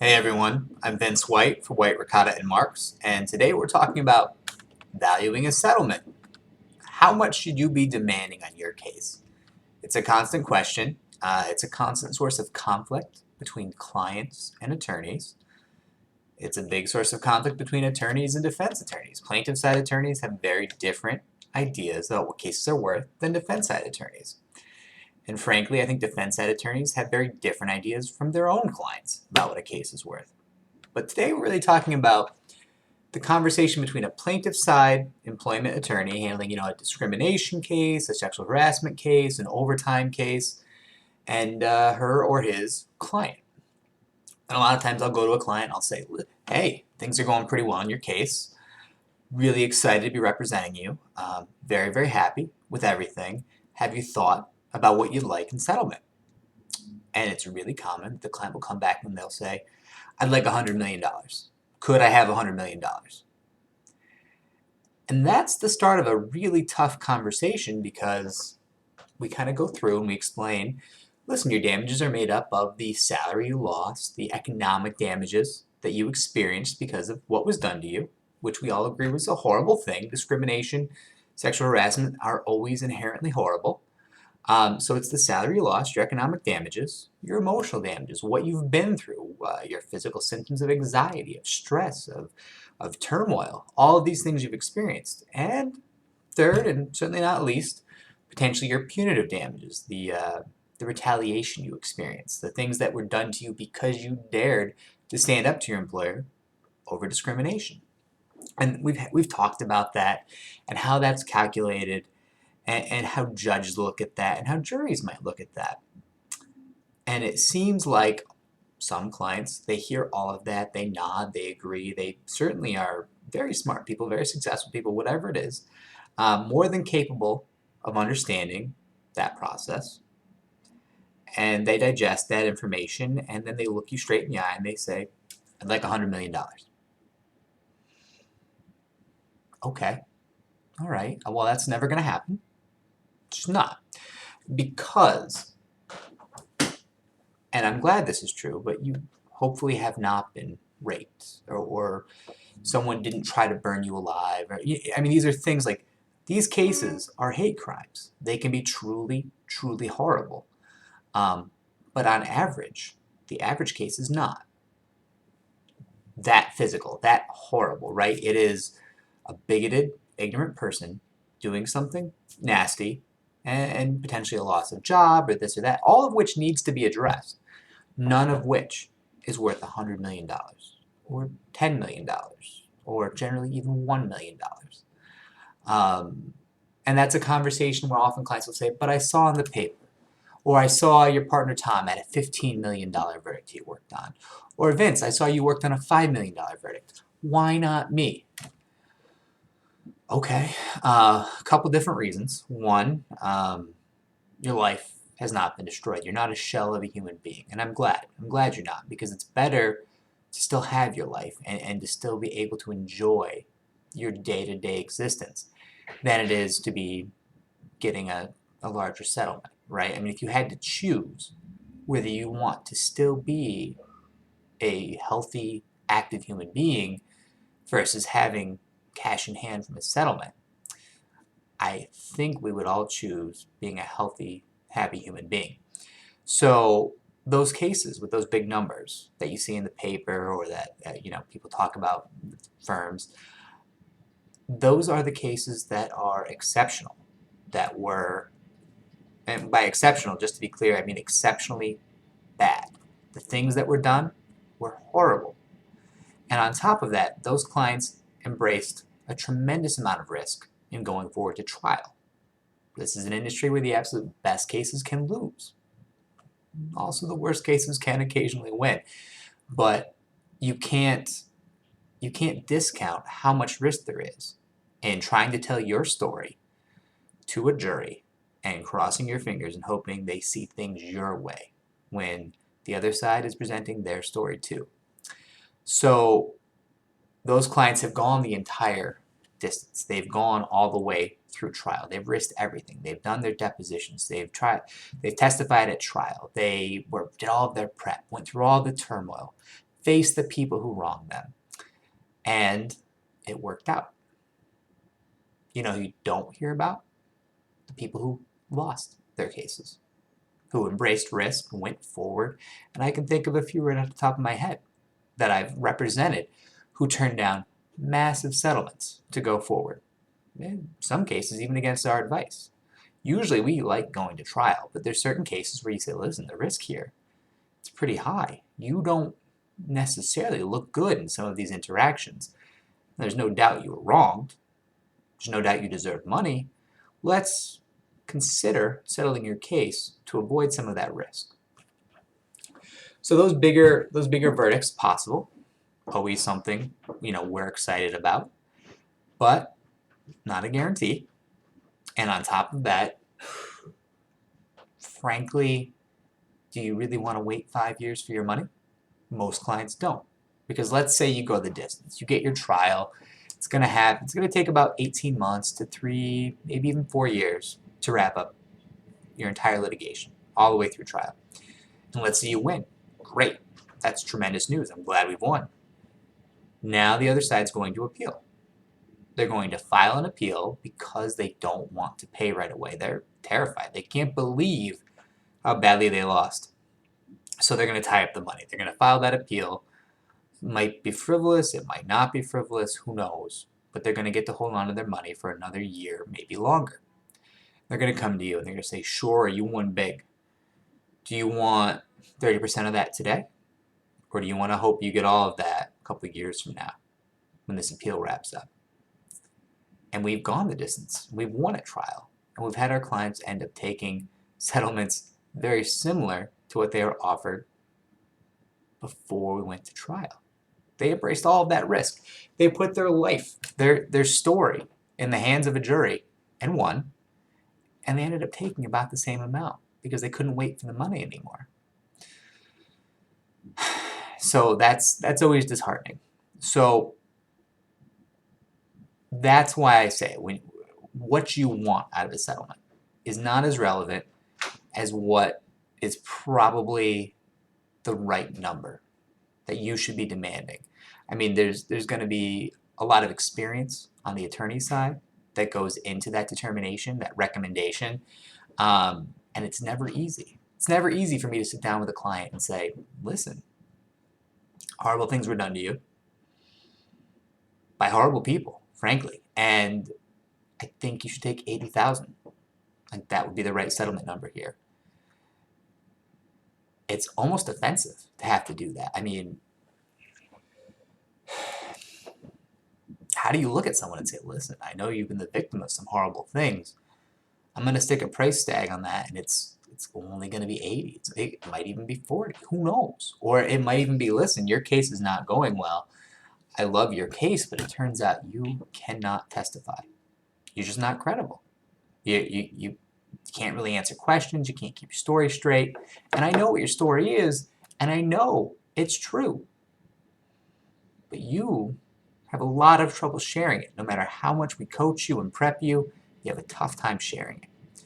Hey everyone, I'm Vince White for White, Ricotta, and Marks, and today we're talking about valuing a settlement. How much should you be demanding on your case? It's a constant question. It's a constant source of conflict between clients and attorneys. It's a big source of conflict between attorneys and defense attorneys. Plaintiff side attorneys have very different ideas about what cases are worth than defense side attorneys. And frankly, I think defense side attorneys have very different ideas from their own clients about what a case is worth. But today we're really talking about the conversation between a plaintiff side employment attorney handling, a discrimination case, a sexual harassment case, an overtime case, and her or his client. And a lot of times I'll go to a client and I'll say, hey, things are going pretty well in your case. Really excited to be representing you. Very, very happy with everything. Have you thought about what you'd like in settlement? And it's really common. The client will come back and they'll say, I'd like $100 million. Could I have $100 million? And that's the start of a really tough conversation because we kind of go through and we explain, listen, your damages are made up of the salary you lost, the economic damages that you experienced because of what was done to you, which we all agree was a horrible thing. Discrimination, sexual harassment are always inherently horrible. So it's the salary you lost, your economic damages, your emotional damages, what you've been through, your physical symptoms of anxiety, of stress, of turmoil, all of these things you've experienced. And third, and certainly not least, potentially your punitive damages, the retaliation you experienced, the things that were done to you because you dared to stand up to your employer over discrimination. And we've talked about that and how that's calculated and how judges look at that and how juries might look at that. And it seems like some clients, they hear all of that, they nod, they agree, they certainly are very smart people, very successful people, whatever it is, more than capable of understanding that process. And they digest that information and then they look you straight in the eye and they say, I'd like $100 million. Okay, all right, well, that's never going to happen. It's not. Because, and I'm glad this is true, but you hopefully have not been raped or someone didn't try to burn you alive. I mean, these are things like, these cases are hate crimes. They can be truly, truly horrible. But on average, the average case is not that physical, that horrible, right? It is a bigoted, ignorant person doing something nasty and potentially a loss of job or this or that, all of which needs to be addressed, none of which is worth $100 million or $10 million or generally even $1 million. And that's a conversation where often clients will say, but I saw in the paper, or I saw your partner Tom had a $15 million verdict he worked on, or Vince, I saw you worked on a $5 million verdict. Why not me? Okay, a couple different reasons. One, your life has not been destroyed. You're not a shell of a human being, and I'm glad. I'm glad you're not, because it's better to still have your life and to still be able to enjoy your day-to-day existence than it is to be getting a larger settlement, right? I mean, if you had to choose whether you want to still be a healthy, active human being versus having cash in hand from a settlement, I think we would all choose being a healthy, happy human being. So those cases with those big numbers that you see in the paper or that people talk about firms, those are the cases that are exceptional, that were, and by exceptional, just to be clear, I mean exceptionally bad. The things that were done were horrible. And on top of that, those clients embraced a tremendous amount of risk in going forward to trial. This is an industry where the absolute best cases can lose. Also, the worst cases can occasionally win. But you can't discount how much risk there is in trying to tell your story to a jury and crossing your fingers and hoping they see things your way when the other side is presenting their story too. So those clients have gone the entire distance. They've gone all the way through trial. They've risked everything. They've done their depositions. They've testified at trial. They did all of their prep, went through all the turmoil, face the people who wronged them. And it worked out. You know who you don't hear about? The people who lost their cases, who embraced risk, went forward. And I can think of a few right off the top of my head that I've represented who turned down massive settlements to go forward. In some cases, even against our advice. Usually we like going to trial, but there's certain cases where you say, listen, the risk here, it's pretty high. You don't necessarily look good in some of these interactions. There's no doubt you were wronged. There's no doubt you deserve money. Let's consider settling your case to avoid some of that risk. So those bigger verdicts, possible, always something we're excited about, but not a guarantee. And on top of that, frankly, do you really want to wait 5 years for your money? Most clients don't. Because let's say you go the distance, you get your trial, it's going to take about 18 months to 3, maybe even 4 years to wrap up your entire litigation, all the way through trial. And let's say you win. Great. That's tremendous news. I'm glad we've won. Now the other side's going to appeal. They're going to file an appeal because they don't want to pay right away. They're terrified. They can't believe how badly they lost. So they're going to tie up the money. They're going to file that appeal. It might be frivolous. It might not be frivolous. Who knows? But they're going to get to hold on to their money for another year, maybe longer. They're going to come to you and they're going to say, sure, you won big. Do you want 30% of that today? Or do you want to hope you get all of that a couple of years from now when this appeal wraps up? And we've gone the distance. We've won at trial. And we've had our clients end up taking settlements very similar to what they were offered before we went to trial. They embraced all of that risk. They put their life, their story in the hands of a jury and won. And they ended up taking about the same amount because they couldn't wait for the money anymore. So that's always disheartening. So that's why I say what you want out of a settlement is not as relevant as what is probably the right number that you should be demanding. I mean, there's going to be a lot of experience on the attorney's side that goes into that determination, that recommendation, and it's never easy. It's never easy for me to sit down with a client and say, listen, horrible things were done to you by horrible people, frankly, and I think you should take $80,000. Like that would be the right settlement number here. It's almost offensive to have to do that. I mean, how do you look at someone and say, listen, I know you've been the victim of some horrible things. I'm going to stick a price tag on that, and it's only going to be 80. It might even be 40. Who knows? Or it might even be, listen, your case is not going well. I love your case, but it turns out you cannot testify. You're just not credible. You can't really answer questions. You can't keep your story straight. And I know what your story is, and I know it's true. But you have a lot of trouble sharing it. No matter how much we coach you and prep you, you have a tough time sharing it.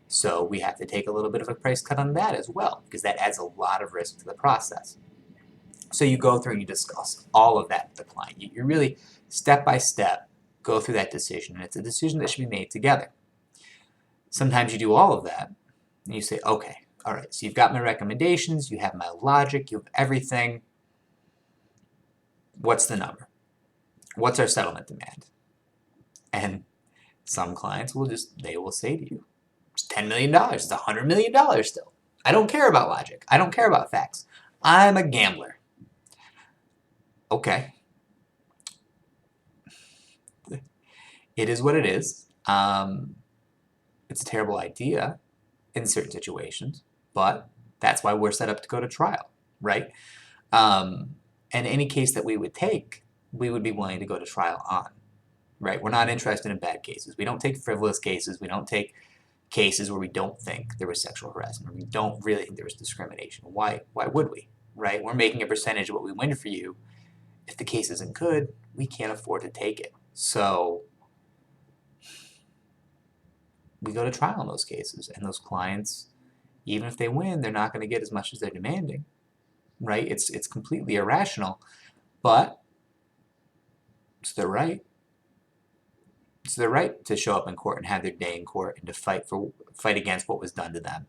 So we have to take a little bit of a price cut on that as well, because that adds a lot of risk to the process. So you go through and you discuss all of that with the client. You really, step by step, go through that decision, and it's a decision that should be made together. Sometimes you do all of that, and you say, okay, all right, so you've got my recommendations, you have my logic, you have everything. What's the number? What's our settlement demand? And some clients will say to you, it's $10 million, it's $100 million still. I don't care about logic. I don't care about facts. I'm a gambler. Okay. It is what it is. It's a terrible idea in certain situations, but that's why we're set up to go to trial, right? And any case that we would take, we would be willing to go to trial on, right? We're not interested in bad cases. We don't take frivolous cases. We don't take cases where we don't think there was sexual harassment, or we don't really think there was discrimination. Why would we, right? We're making a percentage of what we win for you. If the case isn't good, we can't afford to take it. So we go to trial in those cases, and those clients, even if they win, they're not going to get as much as they're demanding. right? It's completely irrational, but it's their right. It's their right to show up in court and have their day in court and to fight against what was done to them.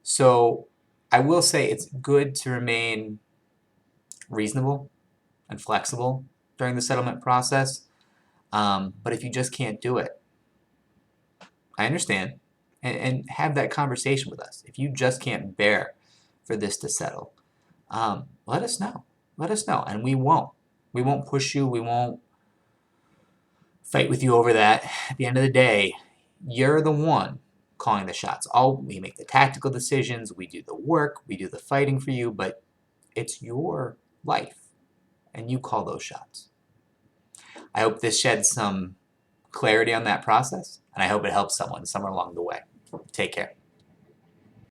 So I will say it's good to remain reasonable and flexible during the settlement process. But if you just can't do it, I understand. And have that conversation with us. If you just can't bear for this to settle, let us know. Let us know. And we won't. We won't push you. We won't fight with you over that. At the end of the day, you're the one calling the shots. We make the tactical decisions, we do the work, we do the fighting for you, but it's your life, and you call those shots. I hope this sheds some clarity on that process, and I hope it helps someone somewhere along the way. Take care.